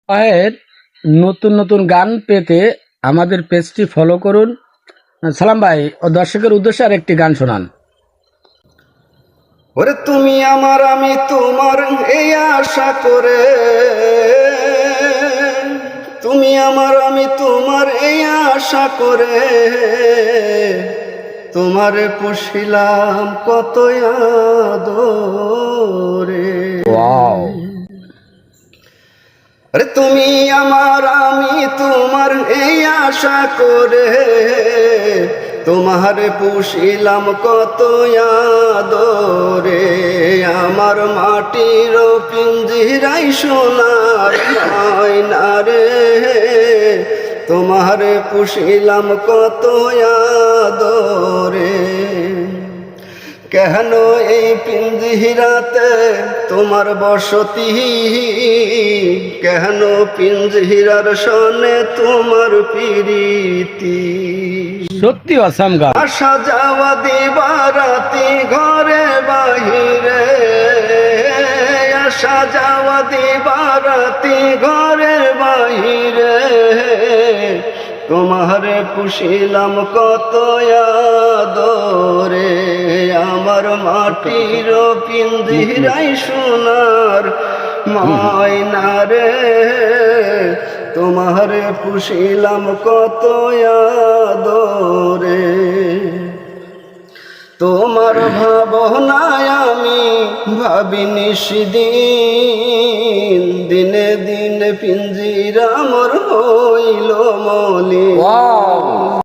এর নতুন নতুন গান পেতে আমাদের পেজটি ফলো করুন। সালাম ভাই ও দর্শকের উদ্দেশ্যে আর একটি গান শোনান। ওরে তুমি আমার আমি তোমার এই আশা করে, তুমি আমার আমি তোমার এই আশা করে, তোমারে পুষিলাম কত আদরে। ওয়াও, আরে তুমি আমার আমি তোমার এই আশা করে, তোমারে পুষিলাম কত আদরে। আমার মাটির পিঞ্জিরাই সোনার ময়না রে, তোমারে পুষিলাম কত আদরে। কেন এই পিঞ্জিরাতে তোমার বসতি, কেন পিঞ্জিরার সনে তোমার প্রীতি। সত্যি অসাম গান। আসা যাওয়া দিবারাতি ঘরে বাহিরে, আসা যাওয়া দিবারাতি ঘরে বাহিরে, তোমারে পুষিলাম কত আদরে। আমার মাটির পিঞ্জিরাই সোনার ময়না রে, তোমারে পুষিলাম কত আদরে। তোমার ভাবনায় আমি ভাবি নিশিদিন, দিনে দিনে পিঞ্জিরা মোর হইল মলিন।